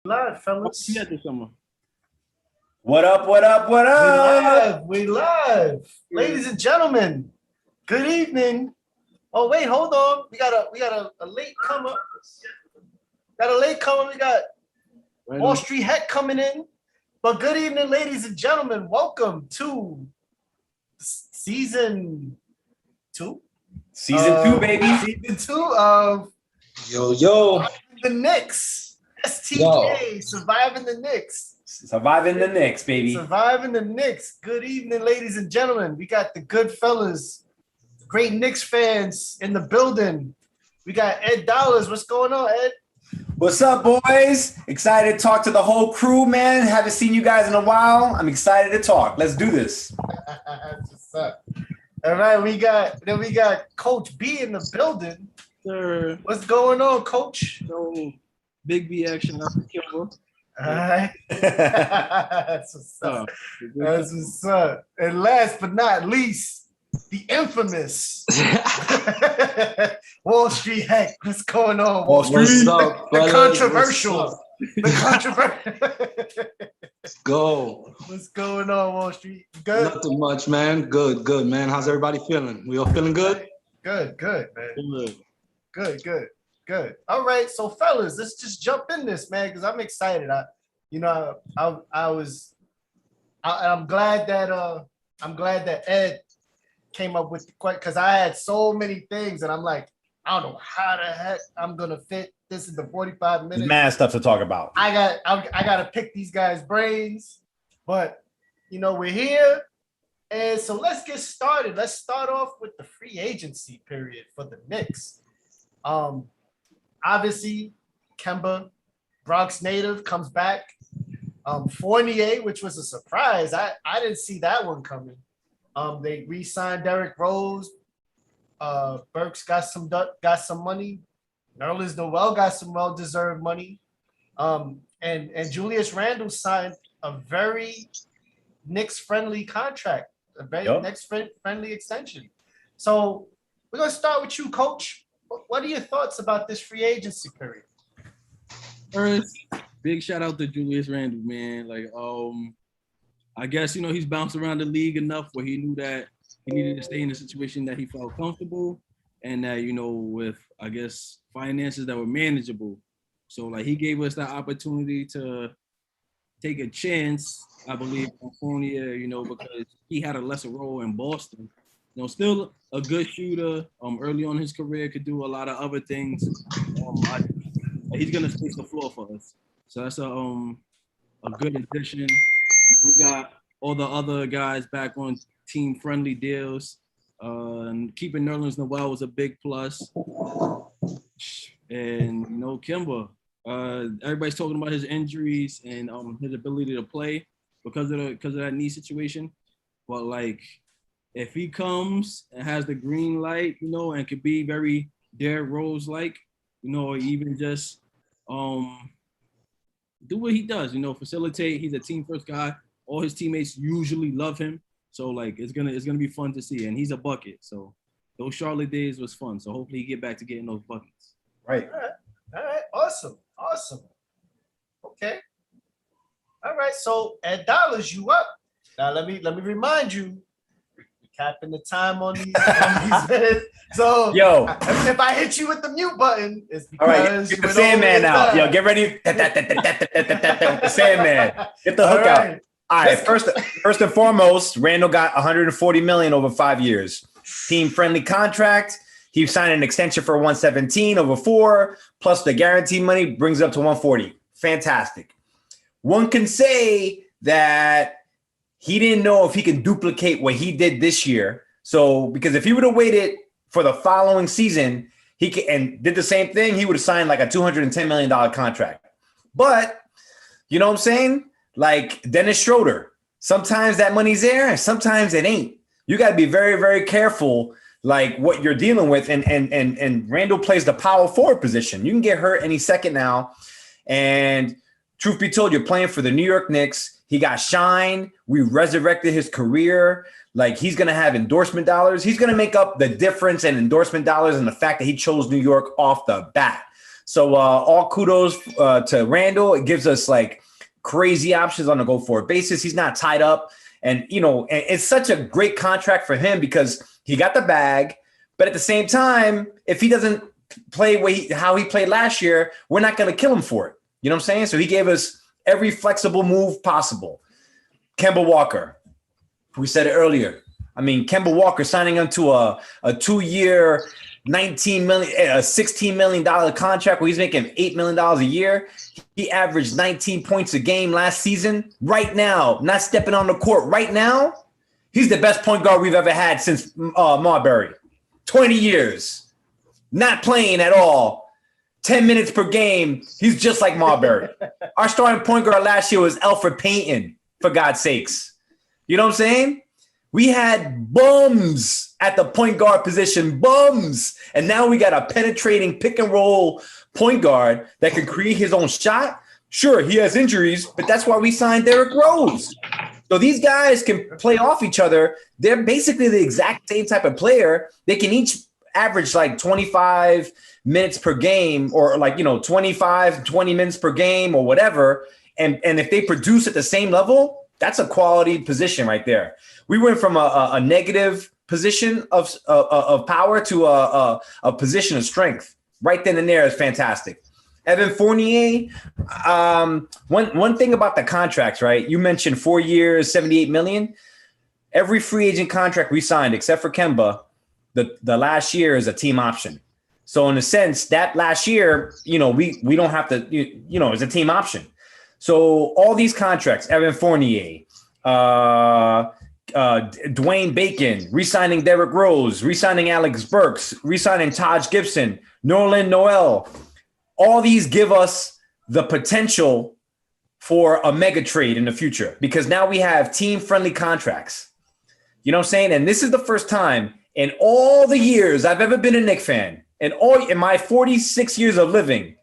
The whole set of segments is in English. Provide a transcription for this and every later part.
Live, fellas. Yeah, this summer. What up? What up? What up? We live. Ladies and gentlemen, good evening. Oh, wait, hold on. We got a late comer. Got a late comer. We got Wallstreet Hec coming in. But good evening, ladies and gentlemen. Welcome to season 2. Season 2, baby. Season 2 of the Knicks. STK, Surviving the Knicks. Surviving the Knicks, baby. Surviving the Knicks. Good evening, ladies and gentlemen. We got the good fellas, great Knicks fans in the building. We got Ed Dollars. What's going on, Ed? What's up, boys? Excited to talk to the whole crew, man. Haven't seen you guys in a while. I'm excited to talk. Let's do this. What's up? All right, we got Coach B in the building. Sir. What's going on, Coach? No big B action after Kemba. All right. That's what's up. That's what's up. And last but not least, the infamous Wallstreet Hec. What's going on? Wallstreet. What's up, The fellas? controversial. The controversial. Let's go. What's going on, Wallstreet? Good? Nothing much, man. Good, man. How's everybody feeling? We all feeling good? Good, man. Good. All right, so fellas, let's just jump in this, man, because I'm excited. I'm glad that Ed came up with the question, because I had so many things, and I'm like, I don't know how the heck I'm gonna fit this in the 45 minutes. There's mad stuff to talk about. I got to pick these guys' brains, but we're here, and so let's get started. Let's start off with the free agency period for the Knicks. Obviously, Kemba, Bronx native, comes back. Fornier, which was a surprise. I didn't see that one coming. They re-signed Derrick Rose. Burks got some money. Noel got some well-deserved money. And Julius Randle signed a very Knicks-friendly contract, a very Knicks-friendly extension. So we're gonna start with you, Coach. What are your thoughts about this free agency period? First, big shout out to Julius Randle, man. I guess he's bounced around the league enough where he knew that he needed to stay in a situation that he felt comfortable, and that with finances that were manageable. So he gave us that opportunity to take a chance, I believe, on Fornier, because he had a lesser role in Boston. Still a good shooter. Early on in his career, could do a lot of other things. He's gonna space the floor for us. So that's a good addition. We got all the other guys back on team-friendly deals. And keeping Nerlens Noel was a big plus. And Kemba. Everybody's talking about his injuries and his ability to play because of that knee situation. But if he comes and has the green light, and could be very Derrick Rose-like, or even just do what he does, facilitate. He's a team-first guy. All his teammates usually love him. So it's gonna be fun to see. And he's a bucket. So those Charlotte days was fun. So hopefully he get back to getting those buckets. Right. All right. Awesome. Okay. All right. So Ed Dollars, you up. Now let me remind you, capping the time on these minutes. So if I hit you with the mute button, it's because all right, get the Sandman out. Yo, get ready with the Sandman. Get the hook out. All right, first and foremost, Randle got $140 million over 5 years. Team-friendly contract. He signed an extension for $117 over 4, plus the guarantee money brings it up to $140. Fantastic. One can say that he didn't know if he can duplicate what he did this year. So, because if he would have waited for the following season, and did the same thing, he would have signed a $210 million contract. But, you know what I'm saying? Like Dennis Schroeder, sometimes that money's there and sometimes it ain't. You got to be very, very careful what you're dealing with. And Randle plays the power forward position. You can get hurt any second now. And truth be told, you're playing for the New York Knicks. He got shine. We resurrected his career. He's going to have endorsement dollars. He's going to make up the difference in endorsement dollars and the fact that he chose New York off the bat. So all kudos to Randle. It gives us like crazy options on a go-forward basis. He's not tied up. And, you know, it's such a great contract for him because he got the bag. But at the same time, if he doesn't play how he played last year, we're not going to kill him for it. You know what I'm saying? So he gave us every flexible move possible. Kemba Walker. We said it earlier. I mean, Kemba Walker signing onto a 2-year, $16 million contract where he's making $8 million a year. He averaged 19 points a game last season. Right now, not stepping on the court right now, he's the best point guard we've ever had since Marbury. 20 years. Not playing at all. 10 minutes per game. He's just like Marbury. Our starting point guard last year was Alfred Payton, for God's sakes. You know what I'm saying? We had bums at the point guard position, bums. And now we got a penetrating pick and roll point guard that can create his own shot. Sure, he has injuries, but that's why we signed Derrick Rose. So these guys can play off each other. They're basically the exact same type of player. They can each average like 25 minutes per game or like, 25, 20 minutes per game or whatever. And if they produce at the same level, that's a quality position right there. We went from a negative position of power to a position of strength. Right then and there is fantastic. Evan Fournier, one thing about the contracts, right? You mentioned 4 years, $78 million. Every free agent contract we signed, except for Kemba, the last year is a team option. So in a sense, that last year, we don't have to, it's a team option. So all these contracts, Evan Fournier, Dwayne Bacon, re-signing Derrick Rose, re-signing Alex Burks, re-signing Taj Gibson, Noel, all these give us the potential for a mega trade in the future because now we have team-friendly contracts. You know what I'm saying? And this is the first time in all the years I've ever been a Knicks fan, in my 46 years of living,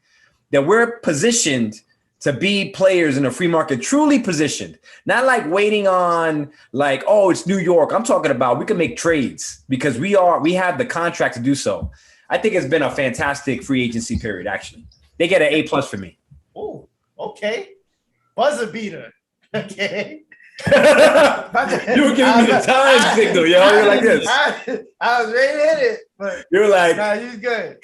that we're positioned to be players in the free market, truly positioned, not like waiting on like, oh, it's New York. I'm talking about we can make trades because we have the contract to do so. I think it's been a fantastic free agency period. Actually, they get an A+ for me. Oh, okay, buzzer beater. Okay, you were giving me the time signal, yo. You're like this. I was ready to hit it, but you're like, nah, you good.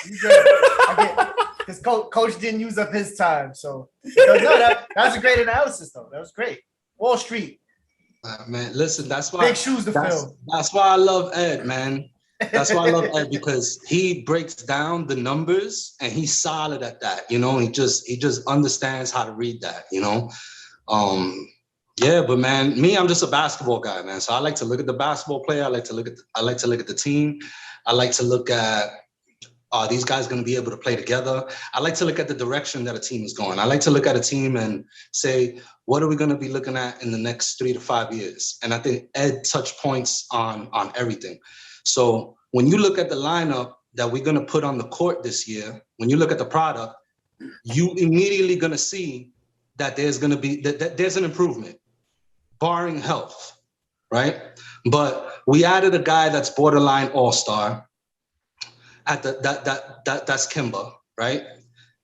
Because coach didn't use up his time. So that was a great analysis, though. That was great. Wall Street. Man, listen, that's why big shoes to fill. That's why I love Ed, man. That's why I love Ed because he breaks down the numbers and he's solid at that. He just understands how to read that. Yeah, but man, I'm just a basketball guy, man. So I like to look at the basketball player. I like to look at the team. I like to look at are these guys going to be able to play together? I like to look at the direction that a team is going. I like to look at a team and say, what are we going to be looking at in the next 3 to 5 years? And I think Ed touched points on everything. So when you look at the lineup that we're going to put on the court this year, when you look at the product, you immediately going to see that there's going to be that there's an improvement, barring health, right? But we added a guy that's borderline all-star. That's Kemba, right?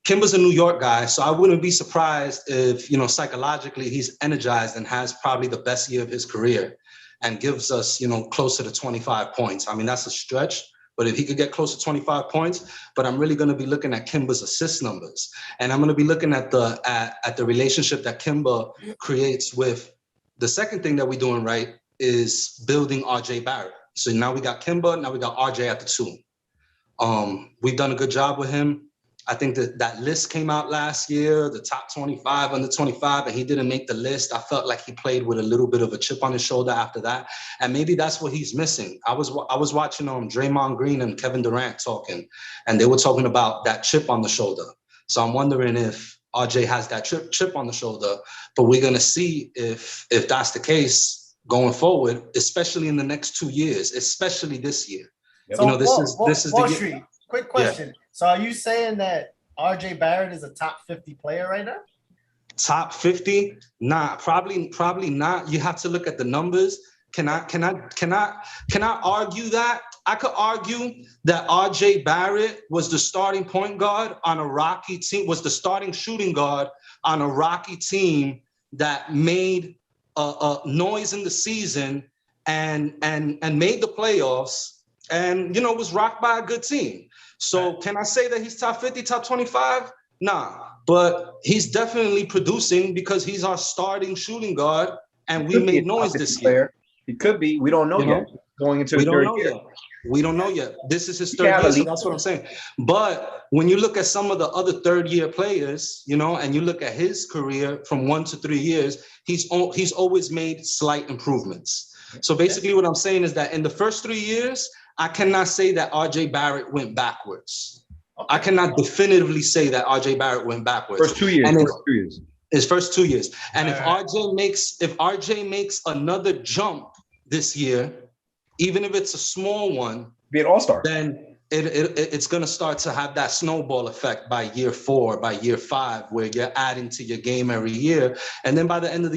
Kemba's a New York guy, so I wouldn't be surprised if, psychologically he's energized and has probably the best year of his career and gives us, closer to 25 points. I mean, that's a stretch, but if he could get close to 25 points, but I'm really going to be looking at Kemba's assist numbers. And I'm going to be looking at the relationship that Kemba creates with the second thing that we're doing right is building Rj Barrett. So now we got Kemba, now we got RJ at the 2. We've done a good job with him. I think that list came out last year, the top 25, under 25, and he didn't make the list. I felt like he played with a little bit of a chip on his shoulder after that. And maybe that's what he's missing. I was watching Draymond Green and Kevin Durant talking, and they were talking about that chip on the shoulder. So I'm wondering if RJ has that chip on the shoulder, but we're going to see if that's the case going forward, especially in the next 2 years, especially this year. So this is Wall the Street. Quick question. Yeah. So are you saying that RJ Barrett is a top 50 player right now? Top 50? Nah, probably not. You have to look at the numbers. Can I argue that? I could argue that Rj Barrett was the starting point guard on a Rocky team, was the starting shooting guard on a Rocky team that made noise in the season and made the playoffs and, you know, was rocked by a good team. So can I say that he's top 50, top 25? Nah, but he's definitely producing because he's our starting shooting guard and we made noise this year. He could be. We don't know yet. Going into the third year. We don't know yet. This is his third year, so that's what I'm saying. But when you look at some of the other third-year players, you know, and you look at his career from 1 to 3 years, he's always made slight improvements. So basically what I'm saying is that in the first 3 years, I cannot say that Rj Barrett went backwards. I cannot definitively say that Rj Barrett went backwards. First 2 years. His first 2 years. And if RJ makes another jump this year, even if it's a small one, be an all-star, then it's going to start to have that snowball effect by year 4, by year 5, where you're adding to your game every year. And then by the end of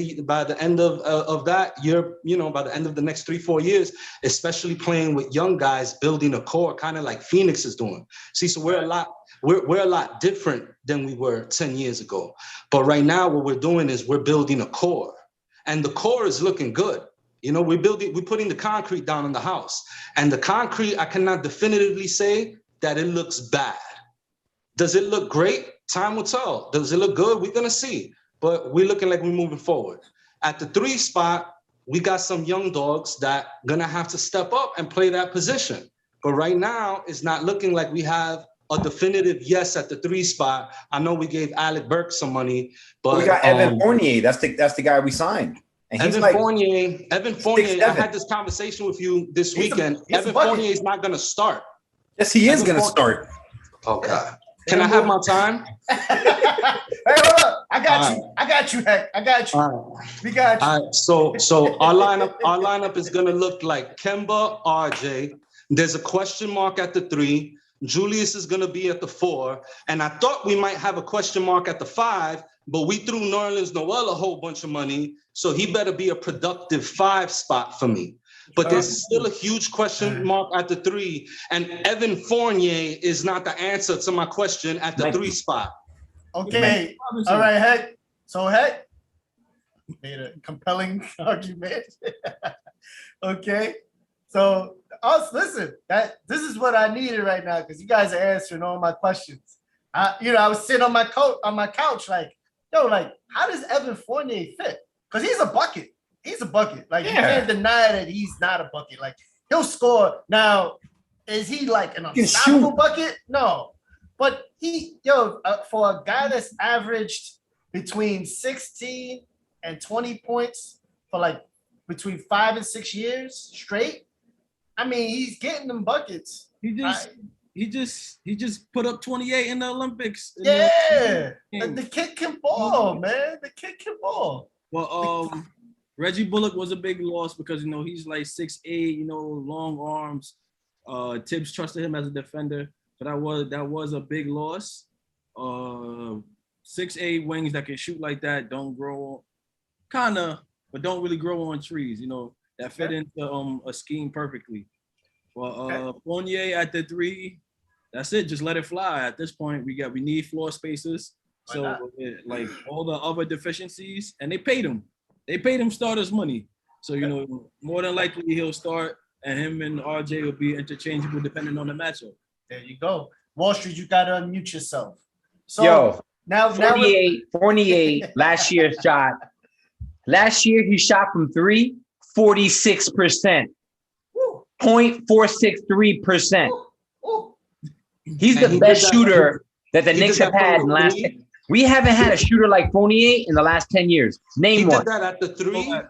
that year, you know, by the end of the next 3-4 years, especially playing with young guys, building a core, kind of like Phoenix is doing. See, so we're a lot different than we were 10 years ago. But right now, what we're doing is we're building a core, and the core is looking good. You know, we're putting the concrete down in the house, and the concrete, I cannot definitively say that it looks bad. Does it look great? Time will tell. Does it look good? We're going to see, but we're looking like we're moving forward. At the 3 spot, we got some young dogs that going to have to step up and play that position. But right now, it's not looking like we have a definitive yes at the 3 spot. I know we gave Alec Burks some money, but we got Evan Fornier. That's the guy we signed. And Evan Fornier, I had this conversation with you this weekend. Evan Fournier is not going to start. Yes, he is going to start. Oh, God. Can I have my time? Hey, hold up. I got you, Heck. I got you. We got you. All right. So our lineup is going to look like Kemba, RJ. There's a question mark at the 3. Julius is going to be at the 4. And I thought we might have a question mark at the 5, but we threw Noel a whole bunch of money. So he better be a productive 5 spot for me. But there's still a huge question mark at the 3. And Evan Fournier is not the answer to my question at the 3 spot. Okay. All right, Heck. So Heck made a compelling argument. Okay. So listen, this is what I needed right now, because you guys are answering all my questions. I was sitting on my couch like, yo, like, how does Evan Fournier fit? Because he's a bucket. He's a bucket. Like, you can't deny that he's not a bucket. Like, he'll score. Now, is he like an unstoppable bucket? No. But for a guy that's averaged between 16 and 20 points for like between 5 and 6 years straight, I mean, he's getting them buckets. He just put up 28 in the Olympics. The kid can ball, man. The kid can ball. Well, Reggie Bullock was a big loss because, he's like 6'8", long arms. Tibbs trusted him as a defender, but that was a big loss. 6'8" wings that can shoot like that don't grow, but don't really grow on trees. That fit into a scheme perfectly. Well, Fournier at the 3, that's it. Just let it fly. At this point, we need floor spacers. So like all the other deficiencies, and they paid him. They paid him starters money. So, more than likely he'll start, and him and RJ will be interchangeable depending on the matchup. There you go. Wallstreet, you got to unmute yourself. So now 48 last year shot. Last year he shot from 3, 46%. 0.463%. He's the best shooter that the Knicks have had in the last. We haven't had a shooter like Fornier in the last 10 years. Name one. He did that at the 3.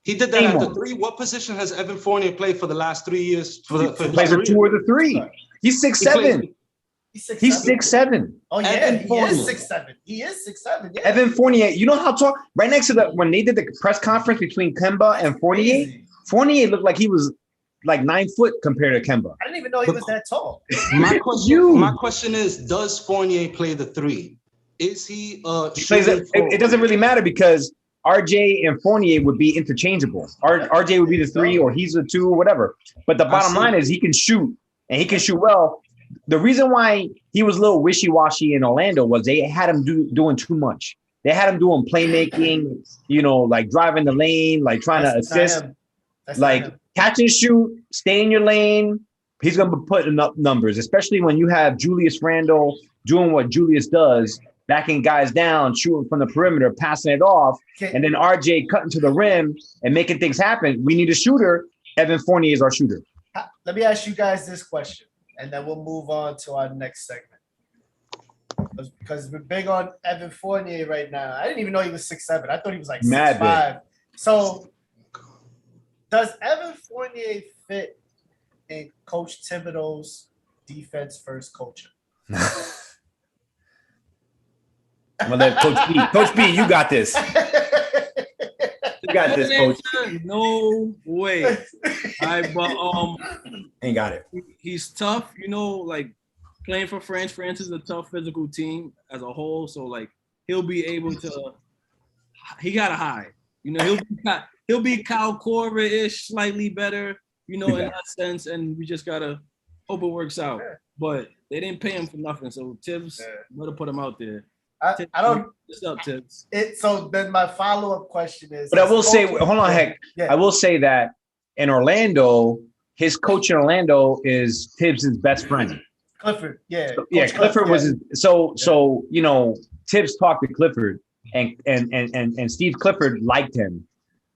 He did that at the 3. What position has Evan Fournier played for the last 3 years? He plays the 2 or the 3. He's 6'7". He's 6'7". Oh yeah, he is 6'7". He is 6'7". Yeah. Evan Fournier. You know how tall? Right next to when they did the press conference between Kemba and Fournier, Fournier looked like he was like 9 foot compared to Kemba. I didn't even know he was that tall. My question is, does Fournier play the 3? Is he? He plays it. It doesn't really matter because RJ and Fornier would be interchangeable. RJ would be the 3 or he's the 2 or whatever. But the bottom line is he can shoot and he can shoot well. The reason why he was a little wishy-washy in Orlando was they had him doing too much. They had him doing playmaking, like driving the lane, like trying to assist, like catch and shoot, stay in your lane. He's going to be putting up numbers, especially when you have Julius Randle doing what Julius does, backing guys down, shooting from the perimeter, passing it off, and then RJ cutting to the rim and making things happen. We need a shooter. Evan Fournier is our shooter. Let me ask you guys this question, and then we'll move on to our next segment. Because we're big on Evan Fournier right now. I didn't even know he was 6'7". I thought he was like 6'5". So does Evan Fournier fit in Coach Thibodeau's defense first culture? I'm gonna let Coach B. Coach B, you got this. You got this, Coach. No way. All right, but ain't got it. He's tough, like playing for France. France is a tough physical team as a whole, so like he'll be able to. He gotta hide. He'll be Kyle Korver-ish, slightly better, in that sense, and we just gotta hope it works out. But they didn't pay him for nothing, so Tibbs better put him out there. I don't. What's up, Tibbs? So then my follow-up question is. But I will say, hold on, Heck. I will say that in Orlando, his coach in Orlando is Tibbs' best friend. Clifford, yeah. Clifford was his, so Tibbs talked to Clifford and Steve Clifford liked him.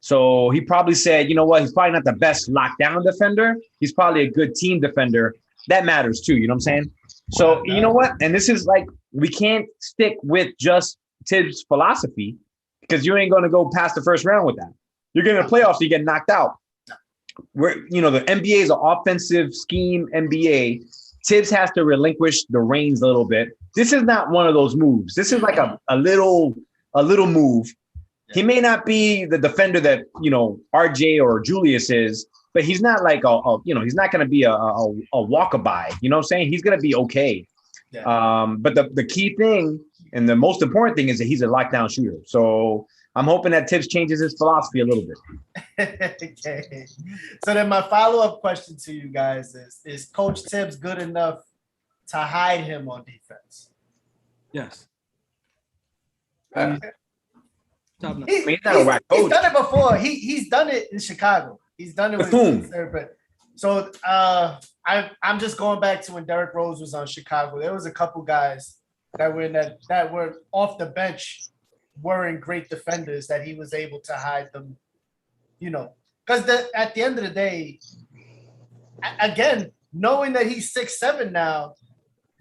So he probably said, you know what, he's probably not the best lockdown defender. He's probably a good team defender. That matters too, you know what I'm saying? So you know what? And this is like, we can't stick with just Tibbs' philosophy because you ain't going to go past the first round with that. You're getting the playoffs, you get knocked out. The NBA is an offensive scheme NBA. Tibbs has to relinquish the reins a little bit. This is not one of those moves. This is like a little move. He may not be the defender that, RJ or Julius is, but he's not like he's not going to be a walkabout. You know what I'm saying? He's going to be okay. Yeah. But the key thing and the most important thing is that he's a lockdown shooter. So I'm hoping that Tibbs changes his philosophy a little bit. Okay. So then my follow-up question to you guys is Coach Tibbs good enough to hide him on defense? Yes. He's done it before. He's done it in Chicago. He's done it with whom? So I'm just going back to when Derrick Rose was on Chicago. There was a couple guys that were off the bench, weren't great defenders that he was able to hide them, because at the end of the day, again, knowing that he's 6'7" now,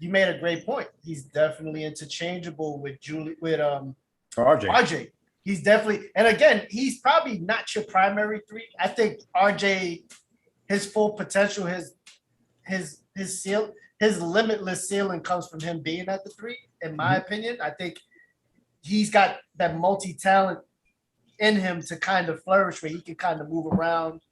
you made a great point. He's definitely interchangeable with RJ. He's definitely, and again, he's probably not your primary 3. I think RJ, his full potential, his limitless ceiling comes from him being at the 3. In my opinion, I think he's got that multi-talent in him to kind of flourish where he can kind of move around,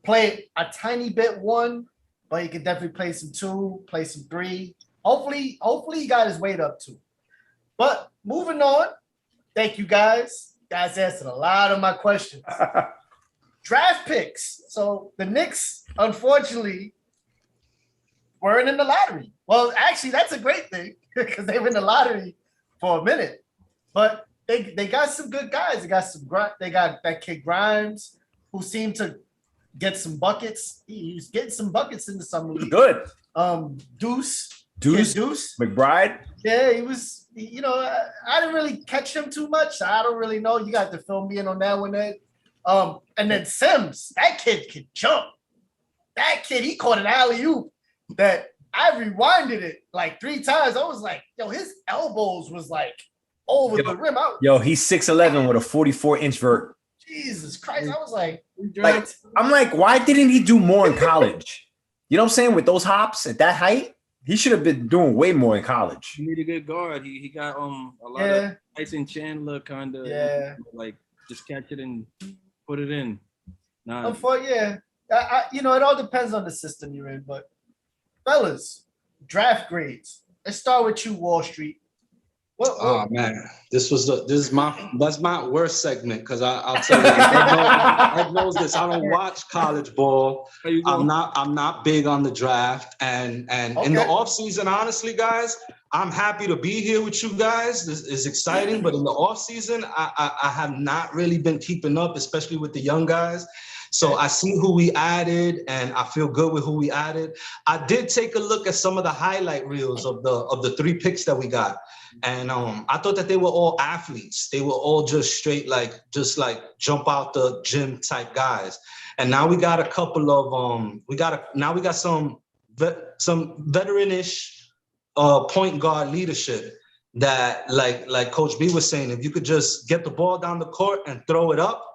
play a tiny bit 1, but he can definitely play some 2, play some 3. Hopefully he got his weight up too. But moving on, thank you guys. Guys answered a lot of my questions. Draft picks. So the Knicks, unfortunately, weren't in the lottery. Well, actually, that's a great thing because they were in the lottery for a minute. But they got some good guys. They got that kid Grimes, who seemed to get some buckets. He was getting some buckets in the summer league. Good. Duece McBride. Yeah, he was. I didn't really catch him too much. I don't really know. You got to fill me in on that one, Ed. And then Sims, that kid could jump. That kid, he caught an alley-oop that I rewinded it like 3 times. I was like, his elbows was like over the rim. He's 6'11" with a 44-inch vert. Jesus Christ. I was like, I'm like, why didn't he do more in college? You know what I'm saying? With those hops at that height, he should have been doing way more in college. He need a good guard. He got a lot of Tyson Chandler kind of like just catch it and put it in. It all depends on the system you're in. But fellas, draft grades. Let's start with you, Wall Street. Oh man, that's my worst segment because I'll tell you, Ed knows this. I don't watch college ball. I'm not big on the draft, and in the off season, honestly, guys, I'm happy to be here with you guys. This is exciting, but in the off season, I have not really been keeping up, especially with the young guys. So I see who we added, and I feel good with who we added. I did take a look at some of the highlight reels of the 3 picks that we got, and I thought that they were all athletes. They were all just straight just jump out the gym type guys. And now we got a couple of we got some veteranish point guard leadership that like Coach B was saying, if you could just get the ball down the court and throw it up,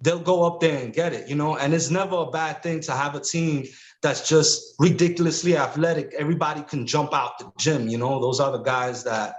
they'll go up there and get it, and it's never a bad thing to have a team that's just ridiculously athletic. Everybody can jump out the gym, those are the guys that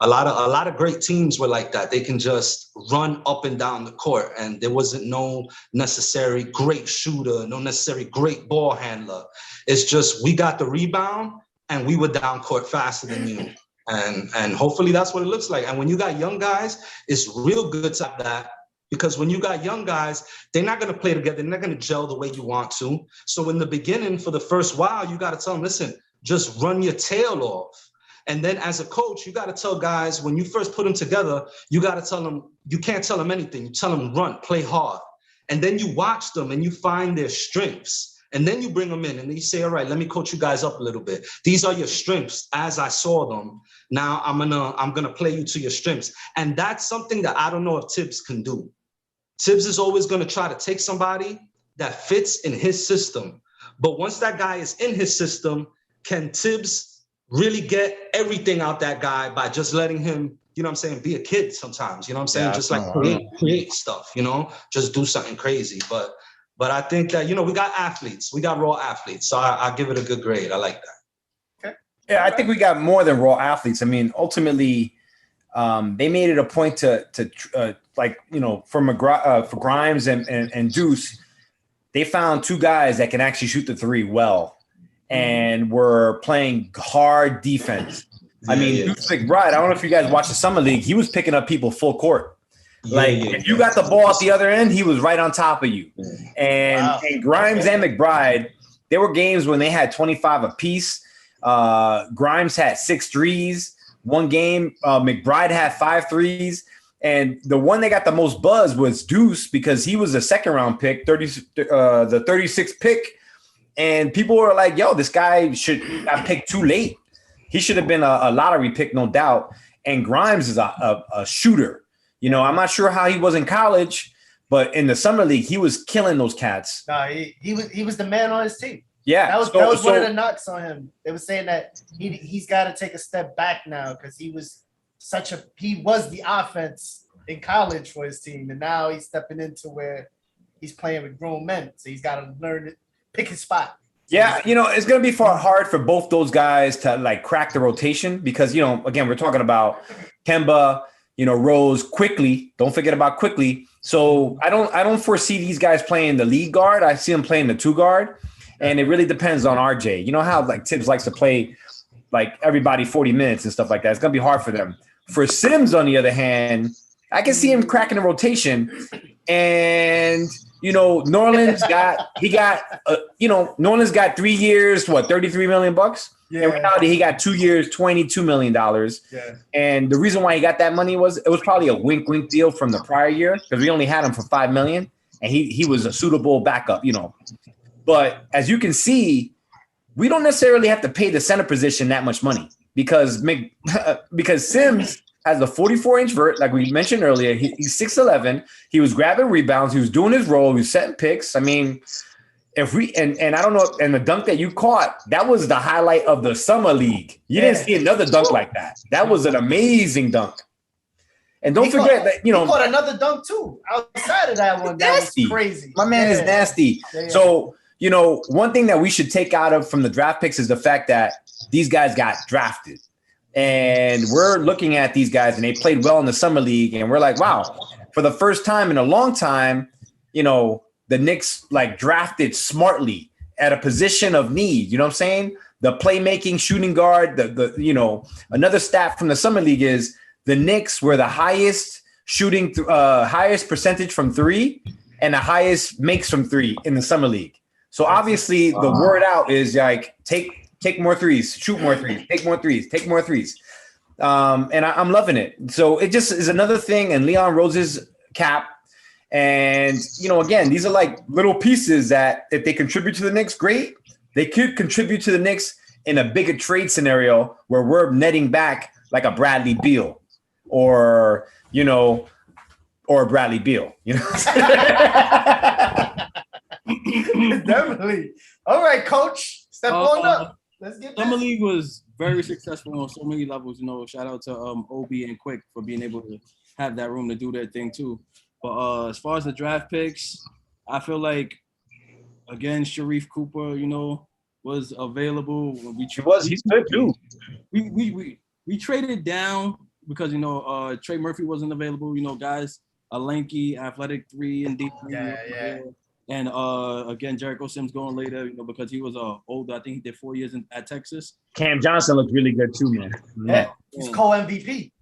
a lot of great teams were like that. They can just run up and down the court, and there wasn't no necessary great shooter, no necessary great ball handler. It's just, we got the rebound and we were down court faster than you. And hopefully that's what it looks like. And when you got young guys, it's real good to have that. Because when you got young guys, they're not going to play together. They're not going to gel the way you want to. So in the beginning, for the first while, you got to tell them, listen, just run your tail off. And then as a coach, you got to tell guys, when you first put them together, you got to tell them, you can't tell them anything. You tell them, run, play hard. And then you watch them and you find their strengths. And then you bring them in and then you say, all right, let me coach you guys up a little bit. These are your strengths as I saw them. Now I'm gonna play you to your strengths. And that's something that I don't know if Tibbs can do. Tibbs is always going to try to take somebody that fits in his system. But once that guy is in his system, can Tibbs really get everything out that guy by just letting him, be a kid sometimes, Yeah, just like create stuff, just do something crazy. But I think that, we got athletes, we got raw athletes. So I give it a good grade. I like that. Okay. Yeah, I think we got more than raw athletes. I mean, ultimately, they made it a point to for Grimes and Duece, they found 2 guys that can actually shoot the 3 well and were playing hard defense. I mean, Duece McBride, I don't know if you guys watched the Summer League, he was picking up people full court. If you got the ball at the other end, he was right on top of you. And Grimes and McBride, there were games when they had 25 apiece. Grimes had 6 threes. One game, McBride had 5 threes. And the one that got the most buzz was Duece because he was a second-round pick, the 36th pick. And people were like, yo, this guy got picked too late. He should have been a lottery pick, no doubt. And Grimes is a shooter. I'm not sure how he was in college, but in the Summer League, he was killing those cats. No, he was the man on his team. Yeah. That was one of the knocks on him. They were saying that he's got to take a step back now because he was the offense in college for his team, and now he's stepping into where he's playing with grown men. So he's got to learn to pick his spot. Yeah, it's going to be hard for both those guys to crack the rotation because, again, we're talking about Kemba, Rose, Quickly. Don't forget about Quickly. So I don't foresee these guys playing the lead guard. I see them playing the 2 guard, and it really depends on RJ. You know how Tibbs likes to play everybody 40 minutes and stuff like that. It's going to be hard for them. For Sims, on the other hand, I can see him cracking the rotation. And, Norland's got 3 years, $33 million? Yeah. In reality, he got 2 years, $22 million. Yeah. And the reason why he got that money was probably a wink deal from the prior year because we only had him for $5 million and he was a suitable backup, But as you can see, we don't necessarily have to pay the center position that much money because Sims has the 44-inch vert, like we mentioned earlier. He's 6'11". He was grabbing rebounds. He was doing his role. He was setting picks. I mean, if we and I don't know, and the dunk that you caught, that was the highlight of the Summer League. You didn't see another dunk like that. That was an amazing dunk. And don't forget that, he caught another dunk too outside of that one. That was crazy. My man is nasty. Yeah. So, one thing that we should take out of from the draft picks is the fact that these guys got drafted. And we're looking at these guys and they played well in the Summer League. And we're like, wow, for the first time in a long time, the Knicks drafted smartly at a position of need. You know what I'm saying? the playmaking shooting guard. Another stat from the summer league is the Knicks were the highest shooting, highest percentage from three, and the highest makes from three in the summer league. So obviously the word out is like take more threes, shoot more threes, take more threes, take more threes. And I'm loving it. So it just is another thing in Leon Rose's cap. And, again, these are like little pieces that if they contribute to the Knicks, great. They could contribute to the Knicks in a bigger trade scenario where we're netting back like a Bradley Beal or Bradley Beal, Definitely. All right, coach, step on up. Let's get Summer League was very successful on so many levels. Shout out to Obi and Quick for being able to have that room to do their thing too. But as far as the draft picks, I feel like again Sharif Cooper, was available. He's good too. We traded down because Trey Murphy wasn't available. Guys, a lanky, athletic 3 and D. Yeah. And again, Jericho Sims going later, because he was older. I think he did 4 years at Texas. Cam Johnson looked really good too, man. Yeah, he's co-MVP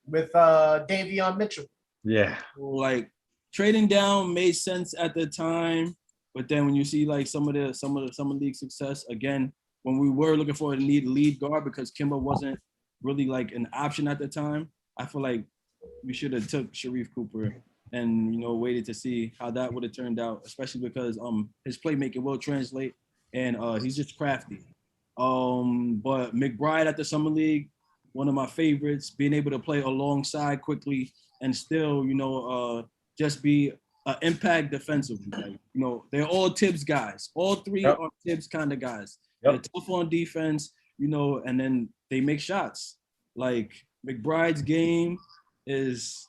with Davion Mitchell. Yeah. Like trading down made sense at the time, but then when you see like some of the league success, again, when we were looking for a lead guard because Kemba wasn't really like an option at the time, I feel like we should have took Sharif Cooper and waited to see how that would have turned out, especially because his playmaking will translate and he's just crafty. But McBride at the summer league, one of my favorites, being able to play alongside quickly and still just be an impact defensively. Like, they're all Tibbs guys. All three are Tibbs kind of guys. They're tough on defense, and then they make shots. Like McBride's game is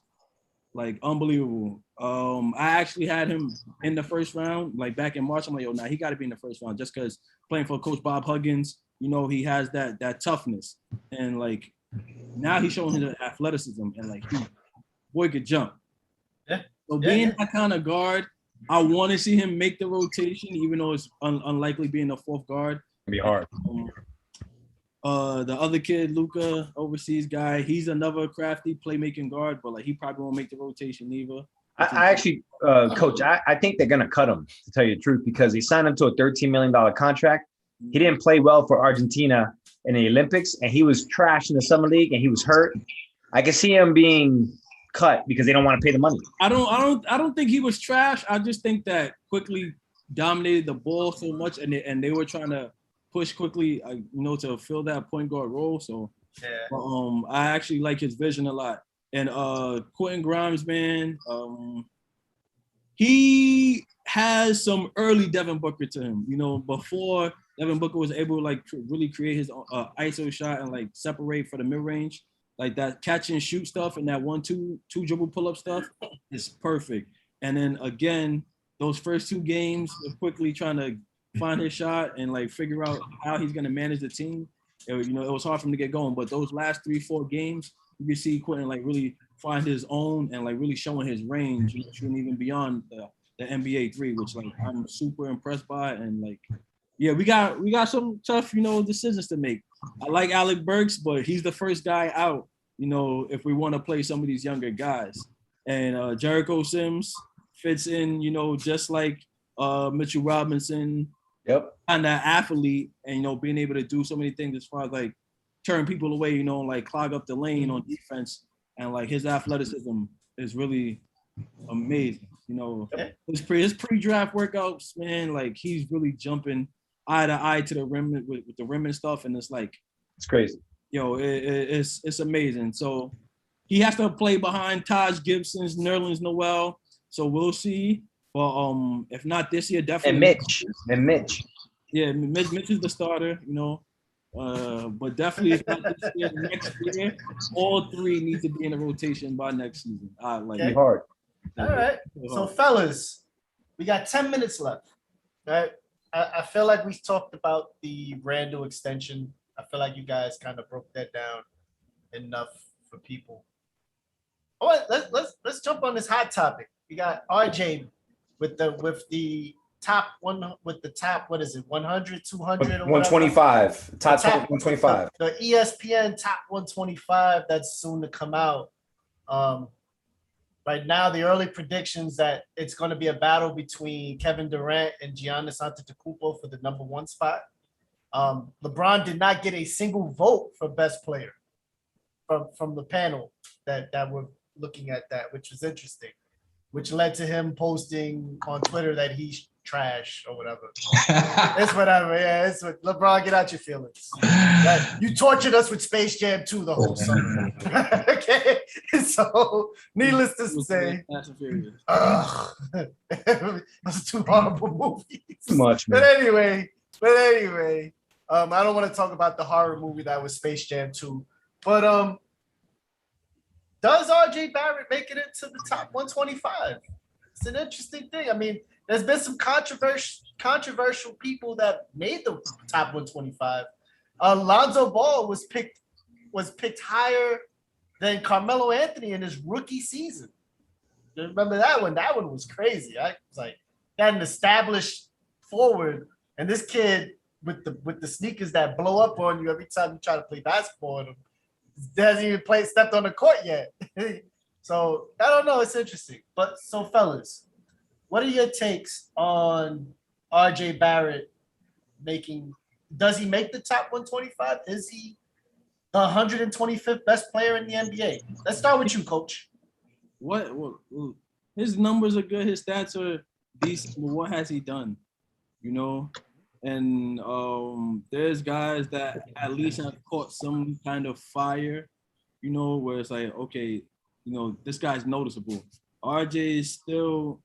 like unbelievable. I actually had him in the first round, like back in March. I'm like, he got to be in the first round just because playing for Coach Bob Huggins, he has that toughness. And like now he's showing his athleticism and like boy could jump. Yeah. So being that kind of guard, I want to see him make the rotation, even though it's unlikely being a fourth guard. It'll be hard. The other kid, Luka, overseas guy, he's another crafty playmaking guard, but like he probably won't make the rotation either. I actually, Coach, I think they're gonna cut him, to tell you the truth, because he signed him to a $13 million contract. He didn't play well for Argentina in the Olympics, and he was trash in the summer league, and he was hurt. I can see him being cut because they don't want to pay the money. I don't think he was trash. I just think that quickly dominated the ball so much, and they were trying to push quickly, to fill that point guard role. So, I actually like his vision a lot. And Quentin Grimes, man, he has some early Devin Booker to him. Before Devin Booker was able to like really create his ISO shot and like separate for the mid range, like that catch and shoot stuff and that 1-2 dribble pull up stuff is perfect. And then again, those first 2 games, quickly trying to find his shot and like figure out how he's gonna manage the team. It was hard for him to get going, but those last 3-4 games, you can see Quentin like really find his own and like really showing his range, shooting even beyond the NBA 3, which like I'm super impressed by. And like, yeah, we got some tough, decisions to make. I like Alec Burks, but he's the first guy out, if we want to play some of these younger guys. And Jericho Sims fits in, just like Mitchell Robinson. Yep. And that athlete and, being able to do so many things as far as like turn people away, like clog up the lane on defense. And like his athleticism is really amazing. His pre-draft workouts, man, like he's really jumping eye to eye to the rim with the rim and stuff. And it's like, it's crazy. It's amazing. So he has to play behind Taj Gibson's, Nerlens Noel. So we'll see. But if not this year, definitely. And Mitch. Yeah, Mitch is the starter, but definitely if not this year, next year, all 3 need to be in the rotation by next season. Be hard. All right. So fellas, we got 10 minutes left. Right. I feel like we talked about the Randle extension. I feel like you guys kind of broke that down enough for people. All right, let's jump on this hot topic. We got RJ with the top one with the top, what is it, 100, 200, or 125. Top 125. The ESPN top 125 that's soon to come out. Right now, the early predictions that it's going to be a battle between Kevin Durant and Giannis Antetokounmpo for the number 1 spot. LeBron did not get a single vote for best player from the panel that were looking at that, which was interesting, which led to him posting on Twitter that he's trash or whatever. It's whatever. Yeah, it's what LeBron, get out your feelings. You tortured us with Space Jam 2 the whole summer. Okay. So needless to say, that's two horrible movies. Too much, man. But anyway, I don't want to talk about the horror movie that was Space Jam 2. But does Rj Barrett make it into the top 125? It's an interesting thing. I mean, there's been some controversial people that made the top 125. Lonzo Ball was picked higher than Carmelo Anthony in his rookie season. Remember that one? That one was crazy. I was like, got an established forward, and this kid with the sneakers that blow up on you every time you try to play basketball, and hasn't even stepped on the court yet. So I don't know. It's interesting. But so fellas, what are your takes on RJ Barrett does he make the top 125? Is he the 125th best player in the NBA? Let's start with you, coach. What his numbers are good, his stats are decent, but what has he done? You know? And there's guys that at least have caught some kind of fire, you know, where it's like, okay, you know, this guy's noticeable. RJ is still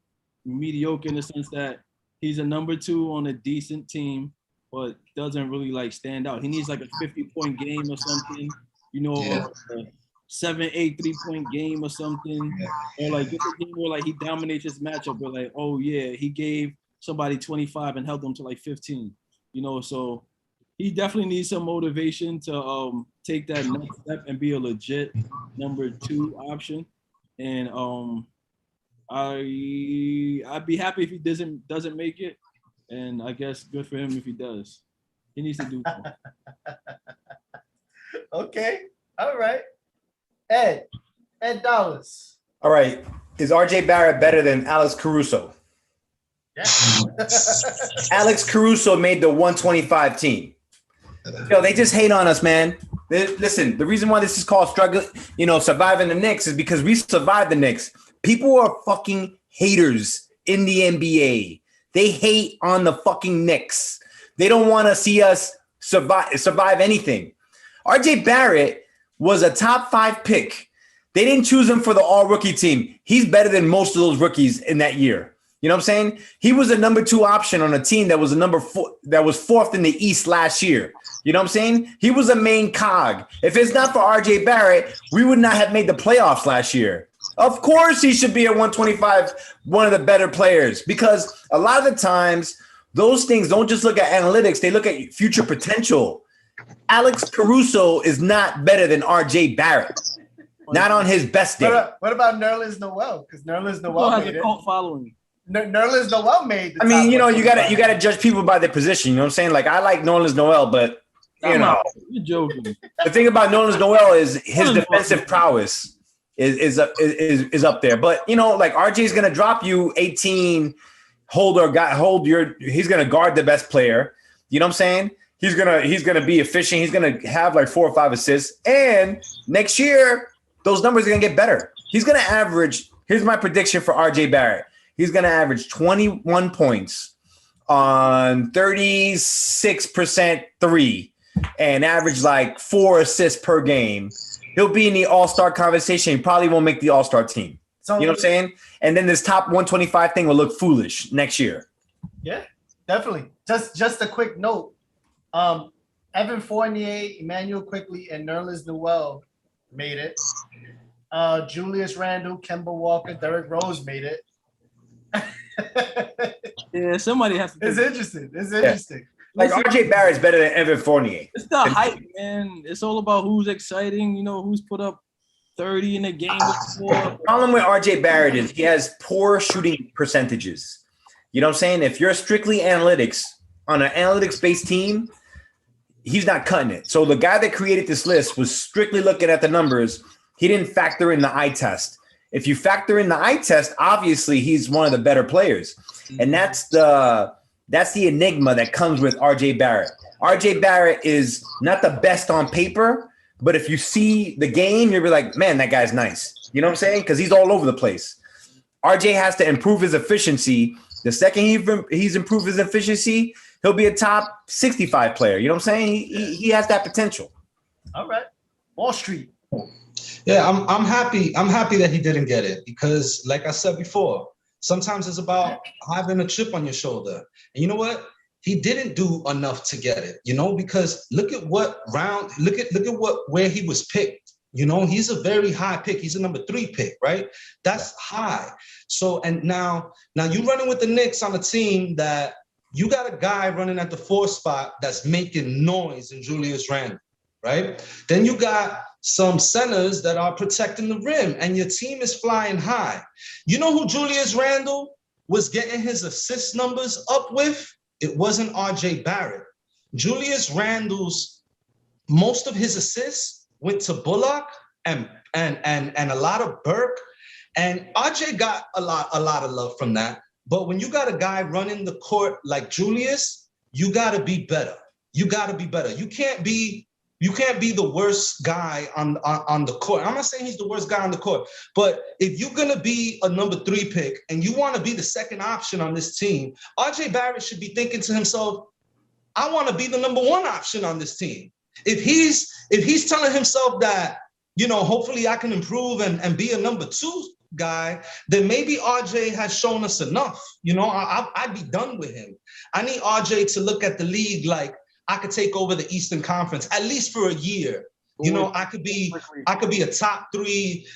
mediocre in the sense that he's a number 2 on a decent team, but doesn't really like stand out. He needs like a 50-point game or something, you know, or a 7-8 3-point game or something, or like just a game where like he dominates his matchup. Where like, oh yeah, he gave somebody 25 and held them to like 15, you know. So he definitely needs some motivation to take that next step and be a legit number 2 option. And I'd be happy if he doesn't make it, and I guess good for him if he does. He needs to do that. Okay, all right. Ed Dollars. All right, is RJ Barrett better than Alex Caruso? Yeah. Alex Caruso made the 125 team. Yo, they just hate on us, man. Listen, the reason why this is called surviving the Knicks is because we survived the Knicks. People are fucking haters in the NBA. They hate on the fucking Knicks. They don't want to see us survive anything. RJ Barrett was a top 5 pick. They didn't choose him for the all-rookie team. He's better than most of those rookies in that year. You know what I'm saying? He was a number 2 option on a team that was a number 4, that was 4th in the East last year. You know what I'm saying? He was a main cog. If it's not for RJ Barrett, we would not have made the playoffs last year. Of course he should be at 125, one of the better players, because a lot of the times those things don't just look at analytics, they look at future potential. Alex Caruso is not better than RJ Barrett. Not on his best day. What about Nerlens Noel? Because Nerlens Noel has made a cult following. Nerlens Noel made the I mean, you know, you gotta judge people by their position. You know what I'm saying? Like, I like Nerlens Noel, but you know, you're joking. The thing about Nerlens Noel is his defensive prowess is up there. But you know, like RJ's gonna drop you 18, he's gonna guard the best player. You know what I'm saying? He's gonna be efficient. He's gonna have like 4 or 5 assists. And next year, those numbers are gonna get better. He's gonna average. Here's my prediction for RJ Barrett. He's gonna average 21 points on 36% 3 and average like 4 assists per game. He'll be in the all-star conversation. He probably won't make the all-star team. So, you know what I'm saying? And then this top 125 thing will look foolish next year. Yeah, definitely. Just a quick note. Evan Fournier, Emmanuel Quickly, and Nerlens Noel made it. Julius Randle, Kemba Walker, Derrick Rose made it. Yeah, somebody has to. It's interesting. Yeah. Like RJ Barrett's better than Evan Fournier. It's the hype, man. It's all about who's exciting. You know, who's put up 30 in a game before. The problem with RJ Barrett is he has poor shooting percentages. You know what I'm saying? If you're strictly analytics on an analytics-based team, he's not cutting it. So the guy that created this list was strictly looking at the numbers. He didn't factor in the eye test. If you factor in the eye test, obviously he's one of the better players. And that's the enigma that comes with Rj Barrett. Rj Barrett is not the best on paper, but if you see the game, you'll be like, man, that guy's nice. You know what I'm saying? Because he's all over the place. RJ has to improve his efficiency. The second he's improved his efficiency, he'll be a top 65 player. You know what I'm saying? He has that potential. All right. Wall Street. Yeah, I'm happy. I'm happy that he didn't get it because, like I said before, sometimes it's about having a chip on your shoulder. And you know what? He didn't do enough to get it, because look at where he was picked. He's a very high pick. He's a number 3 pick, right? That's high. So, and now you're running with the Knicks on a team that you got a guy running at the 4 spot that's making noise in Julius Randle, right? Then you got some centers that are protecting the rim and your team is flying high. You know who Julius Randle was getting his assist numbers up with? It wasn't RJ Barrett. Julius Randle's, most of his assists went to Bullock and a lot of Burks. And RJ got a lot of love from that. But when you got a guy running the court like Julius, you got to be better. You got to be better. You can't be the worst guy on the court. I'm not saying he's the worst guy on the court, but if you're going to be a number 3 pick and you want to be the second option on this team, RJ Barrett should be thinking to himself, I want to be the number 1 option on this team. If he's telling himself that, hopefully I can improve and be a number 2 guy, then maybe RJ has shown us enough. I'd be done with him. I need RJ to look at the league like, I could take over the Eastern Conference at least for a year. I could be a top 3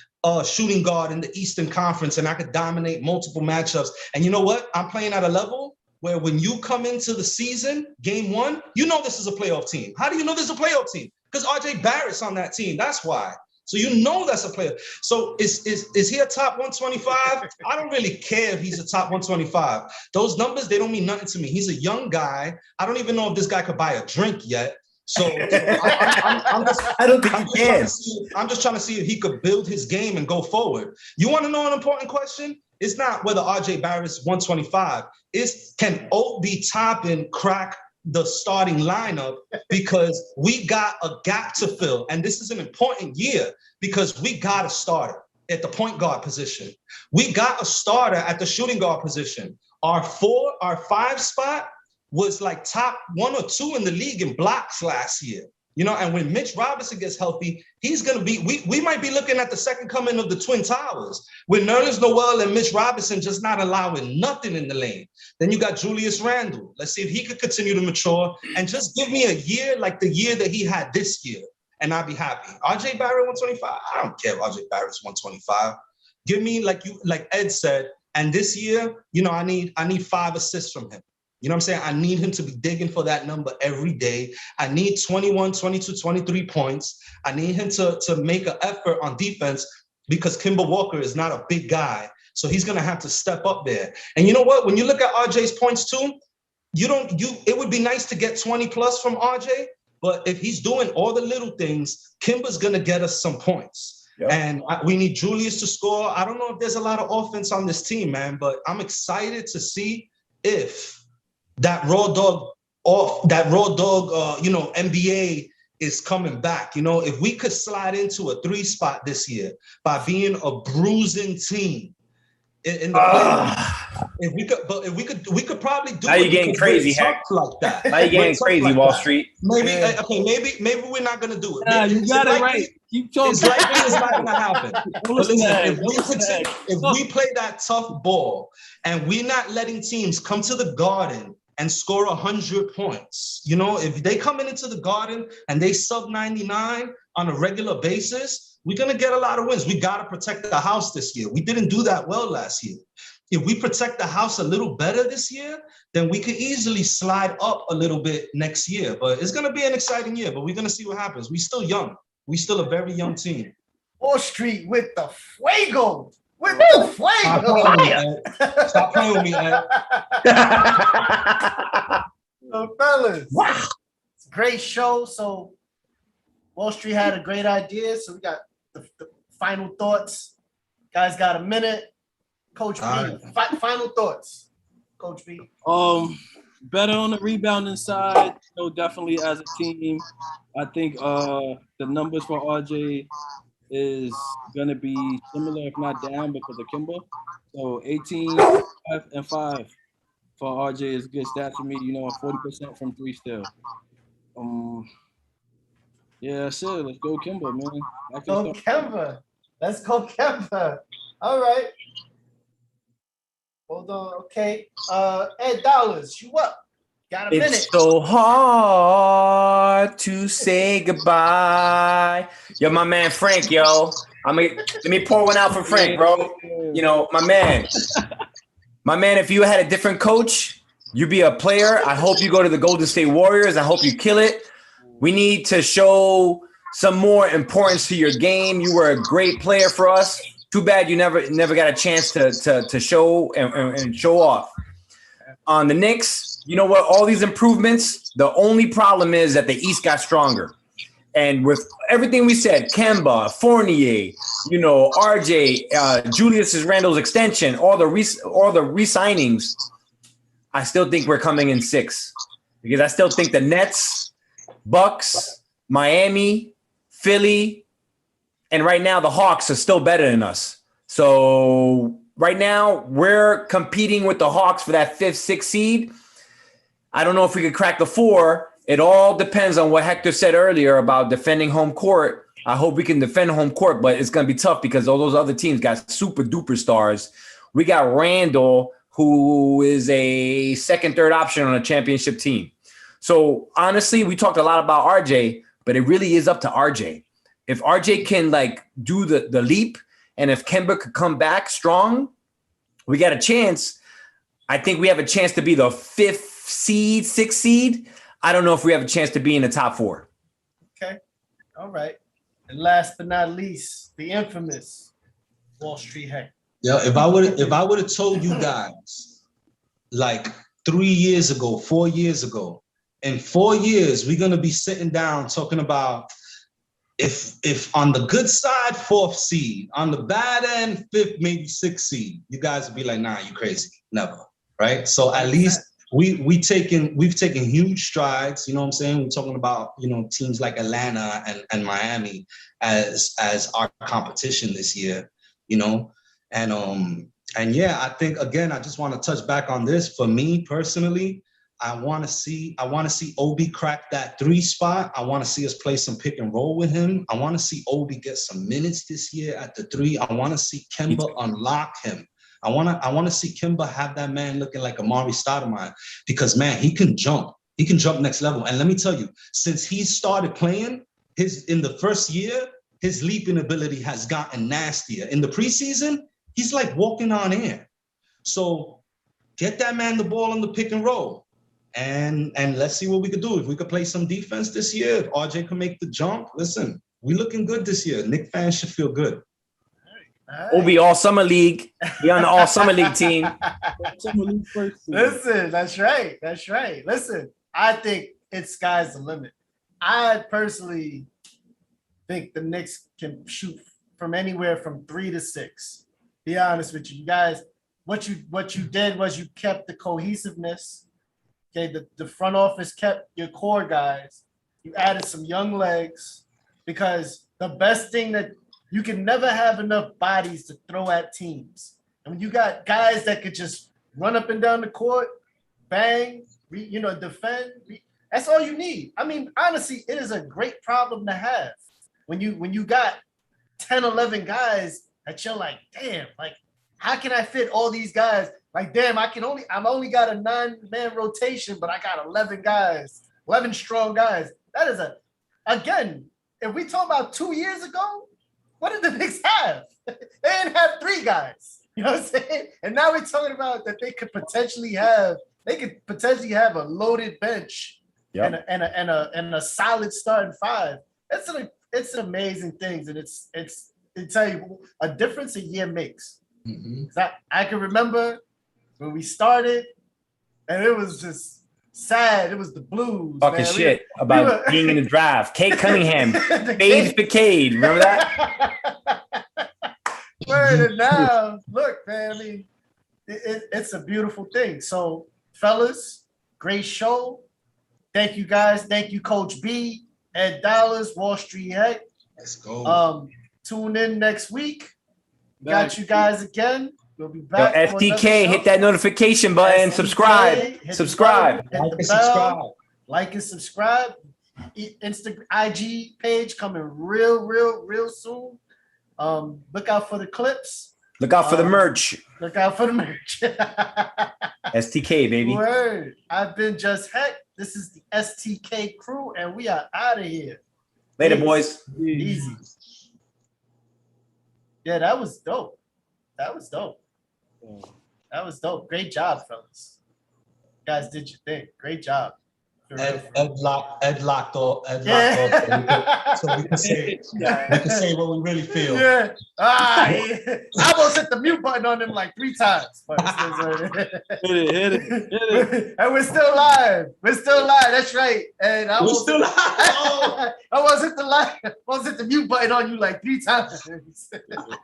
shooting guard in the Eastern Conference, and I could dominate multiple matchups. And you know what? I'm playing at a level where when you come into the season, game 1, this is a playoff team. How do you know this is a playoff team? Because RJ Barrett's on that team. That's why. So that's a player. So is he a top 125? I don't really care if he's a top 125. Those numbers, they don't mean nothing to me. He's a young guy. I don't even know if this guy could buy a drink yet. So I'm just trying to see if he could build his game and go forward. You want to know an important question? It's not whether RJ Barrett's 125. It's can Obi Toppin crack the starting lineup, because we got a gap to fill. And this is an important year because we got a starter at the point guard position. We got a starter at the shooting guard position. Our 5 spot was like top 1 or 2 in the league in blocks last year. And when Mitch Robinson gets healthy, he's going to be, we might be looking at the second coming of the Twin Towers with Nerlens Noel and Mitch Robinson just not allowing nothing in the lane. Then you got Julius Randle. Let's see if he could continue to mature and just give me a year like the year that he had this year, and I'll be happy. RJ Barrett 125. I don't care if RJ Barrett's 125. Give me, like Ed said, and this year, I need 5 assists from him. You know what I'm saying? I need him to be digging for that number every day. I need 21, 22, 23 points. I need him to make an effort on defense because Kemba Walker is not a big guy. So he's going to have to step up there. And you know what? When you look at RJ's points too, it would be nice to get 20 plus from RJ, but if he's doing all the little things, Kemba's going to get us some points. Yep. And we need Julius to score. I don't know if there's a lot of offense on this team, man, but I'm excited to see if that raw dog, NBA is coming back. If we could slide into a 3 spot this year by being a bruising team in the playoffs, we could probably do. Now you're getting crazy, Hec. Like that. Now you're getting crazy, like Wall Street. Maybe we're not gonna do it. Nah, you got it right. Keep talking. It's likely it's not gonna happen. But listen, if we play that tough ball and we're not letting teams come to the Garden and score 100 points. If they come into the Garden and they sub 99 on a regular basis, we're going to get a lot of wins. We got to protect the house this year. We didn't do that well last year. If we protect the house a little better this year, then we could easily slide up a little bit next year. But it's going to be an exciting year, but we're going to see what happens. We're still young. We're still a very young team. Wall Street with the fuego. With the Stop flame. playing with me, Ed. Stop playing with me, Ed. So, fellas, Wow. it's a great show. So, Wall Street had a great idea. So, we got the final thoughts. Guys got a minute. Coach B, final thoughts. Coach B. Better on the rebounding side. So definitely as a team, I think the numbers for RJ is gonna be similar, if not down, because of Kemba. So 18, 5, and 5 for RJ is good stats for me. 40% from three still. Yeah, that's it. Let's go Kemba, man. Go Kemba. Let's go Kemba. All right. Hold on. Okay. Ed Dollars, you up? Got a minute. It's so hard to say goodbye. Yo, my man Frank, yo. Let me pour one out for Frank, bro. My man. My man, if you had a different coach, you'd be a player. I hope you go to the Golden State Warriors. I hope you kill it. We need to show some more importance to your game. You were a great player for us. Too bad you never got a chance to show and show off. On the Knicks, you know what? All these improvements, the only problem is that the East got stronger. And with everything we said, Kemba, Fornier, RJ, Julius Randle's extension, all the re-signings, I still think we're coming in 6. Because I still think the Nets, Bucks, Miami, Philly, and right now the Hawks are still better than us. So right now we're competing with the Hawks for that 5th, 6th seed. I don't know if we could crack the 4. It all depends on what Hector said earlier about defending home court. I hope we can defend home court, but it's going to be tough because all those other teams got super duper stars. We got Randle, who is a 2nd, 3rd option on a championship team. So honestly, we talked a lot about RJ, but it really is up to RJ. If RJ can do the leap, and if Kemba could come back strong, we got a chance. I think we have a chance to be the 5th seed, 6th seed. I don't know if we have a chance to be in the top 4. Okay. All right. And last but not least, the infamous Wallstreet Hec. Yeah, if I would have told you guys 3 years ago, 4 years ago, in 4 years, we're gonna be sitting down talking about if on the good side, 4th seed, on the bad end, 5th, maybe 6th seed, you guys would be like, nah, you crazy. Never. Right. So at least we've taken huge strides. You know what I'm saying? We're talking about, teams like Atlanta and Miami as our competition this year, and yeah, I think again, I just want to touch back on this. For me personally, I want to see Obi crack that 3 spot. I want to see us play some pick and roll with him. I want to see Obi get some minutes this year at the 3. I want to see Kemba unlock him. I want to see Kemba have that man looking like Amari Stoudemire because, man, he can jump. He can jump next level. And let me tell you, since he started playing in the first year, his leaping ability has gotten nastier. In the preseason, he's like walking on air. So get that man the ball on the pick and roll. And let's see what we could do. If we could play some defense this year, if RJ can make the jump, listen, we looking good this year. Knicks fans should feel good. Obi All Summer League. Be on the All Summer League team. Listen, that's right. Listen, I think it's sky's the limit. I personally think the Knicks can shoot from anywhere from 3 to 6. Be honest with you guys. What you did was you kept the cohesiveness. Okay, the front office kept your core guys. You added some young legs because the best thing that you can never have enough bodies to throw at teams. And when you got guys that could just run up and down the court, bang, defend, that's all you need. I mean, honestly, it is a great problem to have when you got 10, 11 guys that you're like, damn, how can I fit all these guys? Like, damn, I've only got a 9-man rotation, but I got 11 guys, 11 strong guys. That is again, if we talk about 2 years ago, what did the Knicks have? They didn't have 3 guys. You know what I'm saying? And now we're talking about that they could potentially have a loaded bench and a solid starting 5. It's an amazing thing, and it's tell you a difference a year makes. I can remember when we started, and it was just sad. It was the blues. Talking shit about being in the draft. Kate Cunningham, Fade for Cade. Remember that? Word, and now, look, man, I mean, it's a beautiful thing. So, fellas, great show. Thank you, guys. Thank you, Coach B, Ed Dollars, Wallstreet Hec. Let's go. Tune in next week. Got you guys again. We'll be back. Yo, STK, hit that notification button. STK, subscribe. Like and subscribe. Instagram, IG page coming real soon. Look out for the clips. Look out for the merch. Look out for the merch. STK, baby. Word. I've been Just Heck. This is the STK crew, and we are out of here. Later, boys. Easy. Yeah, that was dope. That was dope. Great job, fellas. You guys did your thing. Great job. Ed locked off. So we can say what we really feel. Yeah. I almost hit the mute button on them like 3 times. But Hit it. And we're still live. That's right. And We're still live. I almost hit the mute button on you like 3 times.